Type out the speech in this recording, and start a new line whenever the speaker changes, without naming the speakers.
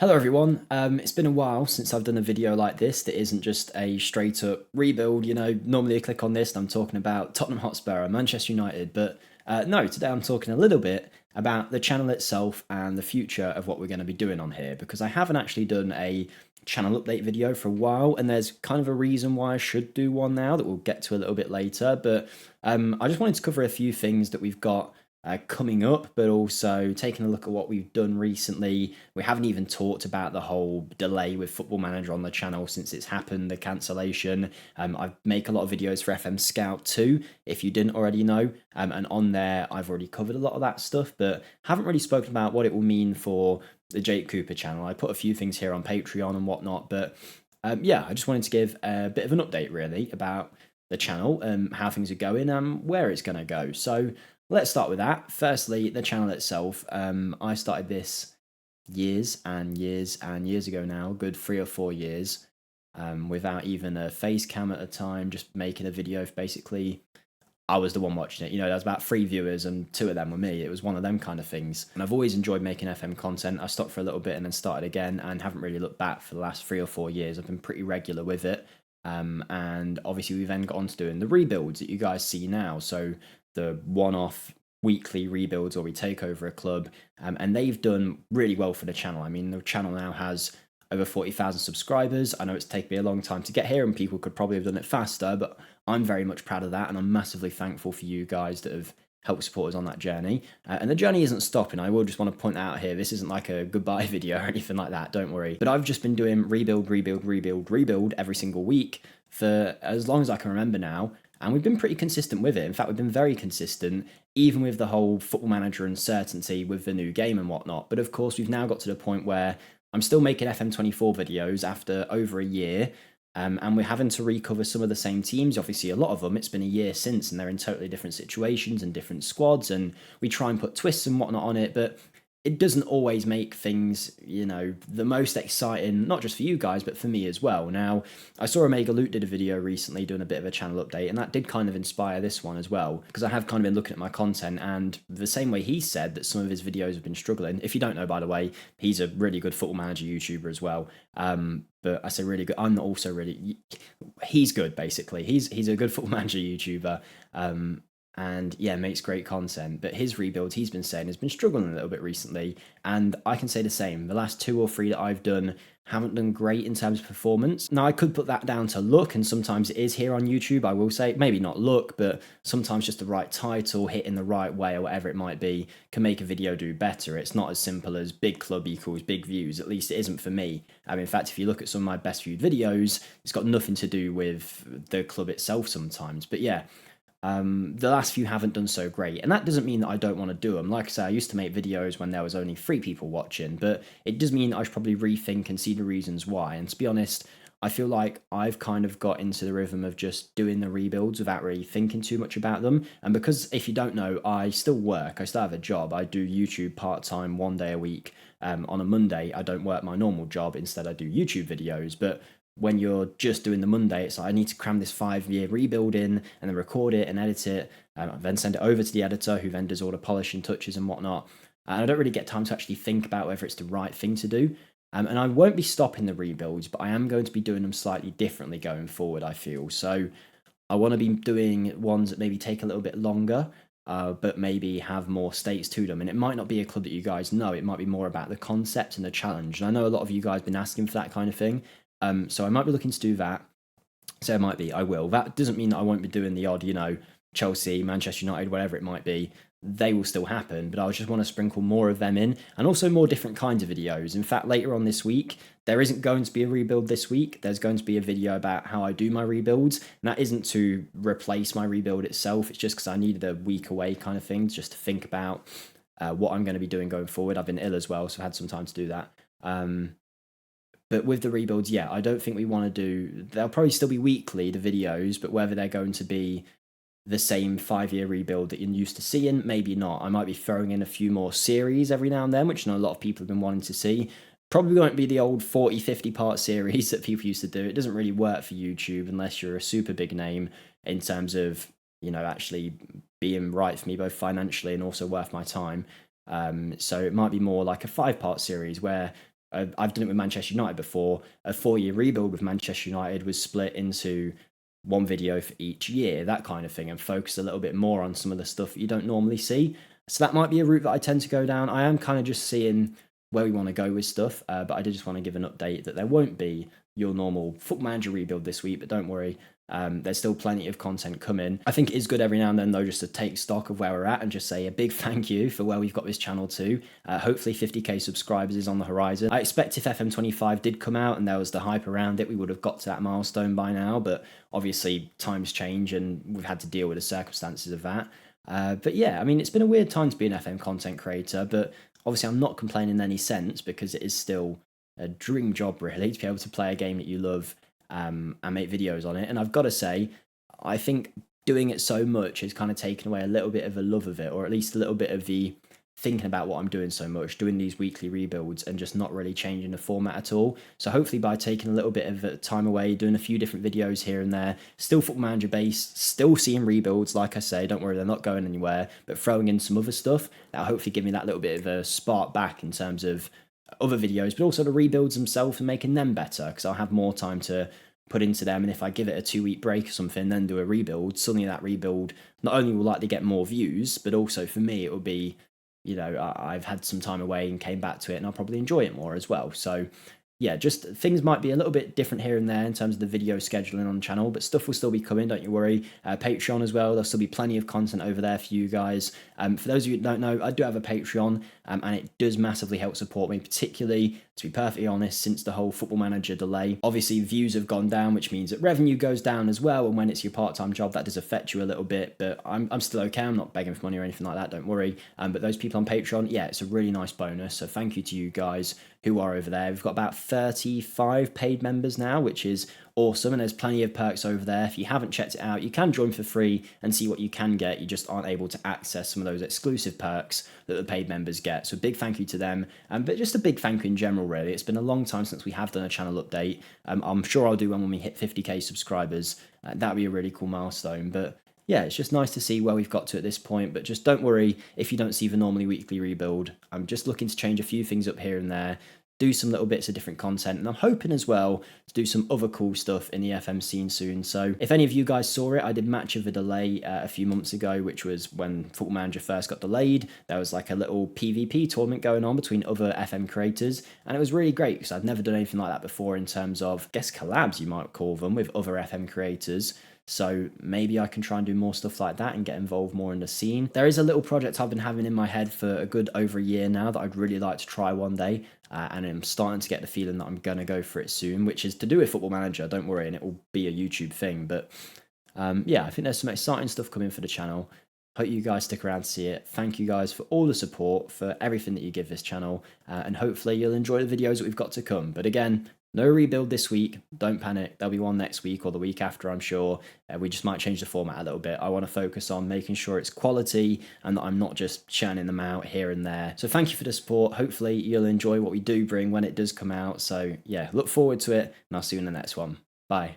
Hello everyone, it's been a while since I've done a video like this that isn't just a straight up rebuild. Normally I click on this and I'm talking about Tottenham Hotspur and Manchester United, but no, today I'm talking a little bit about the channel itself and the future of what we're going to be doing on here, because I haven't actually done a channel update video for a while, and there's kind of a reason why I should do one now that we'll get to a little bit later. But I just wanted to cover a few things that we've got coming up, but also taking a look at what we've done recently. We haven't even talked about the whole delay with Football Manager on the channel since it's happened, the cancellation. I make a lot of videos for FM Scout too, if you didn't already know, and on there I've already covered a lot of that stuff, but haven't really spoken about what it will mean for the Jake Cooper channel. I put a few things here on Patreon and whatnot, but yeah, I just wanted to give a bit of an update really about the channel, how things are going, and where it's going to go. So let's start with that. Firstly, the channel itself. I started this years and years and years ago now, good 3 or 4 years, without even a face cam at the time, just making a video. Basically, I was the one watching it. There was about 3 viewers and 2 of them were me. It was one of them kind of things. And I've always enjoyed making FM content. I stopped for a little bit and then started again and haven't really looked back for the last 3 or 4 years. I've been pretty regular with it. And obviously we then got on to doing the rebuilds that you guys see now. So the one-off weekly rebuilds where we take over a club, and they've done really well for the channel. I mean, the channel now has over 40,000 subscribers. I know it's taken me a long time to get here and people could probably have done it faster, but I'm very much proud of that, and I'm massively thankful for you guys that have helped support us on that journey. And the journey isn't stopping. I will just want to point out here, this isn't like a goodbye video or anything like that, don't worry. But I've just been doing rebuild every single week for as long as I can remember now, and we've been pretty consistent with it. In fact, we've been very consistent, even with the whole Football Manager uncertainty with the new game and whatnot. But of course, we've now got to the point where I'm still making FM24 videos after over a year, and we're having to recover some of the same teams. Obviously, a lot of them, it's been a year since, and they're in totally different situations and different squads, and we try and put twists and whatnot on it, but it doesn't always make things, the most exciting, not just for you guys, but for me as well. Now, I saw Omega Loot did a video recently doing a bit of a channel update, and that did kind of inspire this one as well, because I have kind of been looking at my content, and the same way he said that some of his videos have been struggling. If you don't know, by the way, he's a really good Football Manager YouTuber as well. But I say really good. I'm not also really. He's good, basically. He's a good Football Manager YouTuber. And yeah, makes great content. But his rebuilds, he's been saying, has been struggling a little bit recently. And I can say the same. The last 2 or 3 that I've done haven't done great in terms of performance. Now, I could put that down to luck, and sometimes it is here on YouTube, I will say. Maybe not luck, but sometimes just the right title, hitting the right way, or whatever it might be, can make a video do better. It's not as simple as big club equals big views. At least it isn't for me. In fact, if you look at some of my best viewed videos, it's got nothing to do with the club itself sometimes. But yeah, the last few haven't done so great, and that doesn't mean that I don't want to do them. Like I say, I used to make videos when there was only 3 people watching, but it does mean I should probably rethink and see the reasons why. And to be honest, I feel like I've kind of got into the rhythm of just doing the rebuilds without really thinking too much about them. And because, if you don't know, I still work, I still have a job. I do YouTube part-time 1 day a week. On a Monday, I don't work my normal job. Instead, I do YouTube videos. But when you're just doing the Monday, it's like I need to cram this 5-year rebuild in and then record it and edit it, and then send it over to the editor, who then does all the polishing touches and whatnot. And I don't really get time to actually think about whether it's the right thing to do. And I won't be stopping the rebuilds, but I am going to be doing them slightly differently going forward, I feel. So I want to be doing ones that maybe take a little bit longer, but maybe have more stakes to them. And it might not be a club that you guys know. It might be more about the concept and the challenge. And I know a lot of you guys have been asking for that kind of thing. So I might be looking to do that. So it might be, I will. That doesn't mean that I won't be doing the odd, Chelsea, Manchester United, whatever it might be. They will still happen, but I just want to sprinkle more of them in, and also more different kinds of videos. In fact, later on this week, there isn't going to be a rebuild this week. There's going to be a video about how I do my rebuilds, and that isn't to replace my rebuild itself. It's just because I needed a week away kind of thing, just to think about what I'm going to be doing going forward. I've been ill as well, so I've had some time to do that. But with the rebuilds, yeah, I don't think we want to do. They'll probably still be weekly, the videos, but whether they're going to be the same 5-year rebuild that you're used to seeing, maybe not. I might be throwing in a few more series every now and then, which I know a lot of people have been wanting to see. Probably won't be the old 40, 50 part series that people used to do. It doesn't really work for YouTube unless you're a super big name in terms of, actually being right for me, both financially and also worth my time. So it might be more like a 5-part series where I've done it with Manchester United before. A 4-year rebuild with Manchester United was split into one video for each year, that kind of thing, and focus a little bit more on some of the stuff that you don't normally see. So that might be a route that I tend to go down. I am kind of just seeing where we want to go with stuff, but I did just want to give an update that there won't be your normal Football Manager rebuild this week, but don't worry. There's still plenty of content coming. I think it is good every now and then, though, just to take stock of where we're at and just say a big thank you for where we've got this channel to. Hopefully 50k subscribers is on the horizon. I expect if FM25 did come out and there was the hype around it, we would have got to that milestone by now, but obviously times change and we've had to deal with the circumstances of that. But yeah, I mean, it's been a weird time to be an FM content creator, but obviously I'm not complaining in any sense because it is still a dream job, really, to be able to play a game that you love and make videos on it. And I've got to say, I think doing it so much has kind of taken away a little bit of the love of it, or at least a little bit of the thinking about what I'm doing so much, doing these weekly rebuilds and just not really changing the format at all. So hopefully by taking a little bit of time away, doing a few different videos here and there, still Football Manager based, still seeing rebuilds, like I say, don't worry, they're not going anywhere, but throwing in some other stuff, that'll hopefully give me that little bit of a spark back in terms of other videos, but also the rebuilds themselves and making them better, because I'll have more time to put into them. And if I give it a 2-week break or something, then do a rebuild, suddenly that rebuild not only will likely get more views, but also for me, it will be, you know, I've had some time away and came back to it and I'll probably enjoy it more as well. So yeah, just things might be a little bit different here and there in terms of the video scheduling on the channel, but stuff will still be coming, don't you worry. Patreon as well, there'll still be plenty of content over there for you guys. For those of you who don't know, I do have a Patreon, and it does massively help support me, particularly, to be perfectly honest, since the whole Football Manager delay. Obviously, views have gone down, which means that revenue goes down as well, and when it's your part-time job, that does affect you a little bit, but I'm still okay. I'm not begging for money or anything like that, don't worry. But those people on Patreon, yeah, it's a really nice bonus, so thank you to you guys who are over there. We've got about 35 paid members now, which is awesome, and there's plenty of perks over there. If you haven't checked it out, you can join for free and see what you can get. You just aren't able to access some of those exclusive perks that the paid members get. So big thank you to them, but just a big thank you in general, really. It's been a long time since we have done a channel update. I'm sure I'll do one when we hit 50k subscribers. That'd be a really cool milestone, but yeah, it's just nice to see where we've got to at this point, but just don't worry if you don't see the normally weekly rebuild. I'm just looking to change a few things up here and there, do some little bits of different content, and I'm hoping as well to do some other cool stuff in the FM scene soon. So if any of you guys saw it, I did Match of the Delay a few months ago, which was when Football Manager first got delayed. There was like a little PvP tournament going on between other FM creators, and it was really great because I've never done anything like that before in terms of, I guess, collabs, you might call them, with other FM creators. So maybe I can try and do more stuff like that and get involved more in the scene. There is a little project I've been having in my head for a good over a year now that I'd really like to try one day. And I'm starting to get the feeling that I'm going to go for it soon, which is to do with Football Manager, don't worry, and it will be a YouTube thing. But yeah, I think there's some exciting stuff coming for the channel. Hope you guys stick around to see it. Thank you guys for all the support, for everything that you give this channel, and hopefully you'll enjoy the videos that we've got to come. But again, no rebuild this week. Don't panic. There'll be one next week or the week after, I'm sure. We just might change the format a little bit. I want to focus on making sure it's quality and that I'm not just churning them out here and there. So thank you for the support. Hopefully you'll enjoy what we do bring when it does come out. So yeah, look forward to it, and I'll see you in the next one. Bye.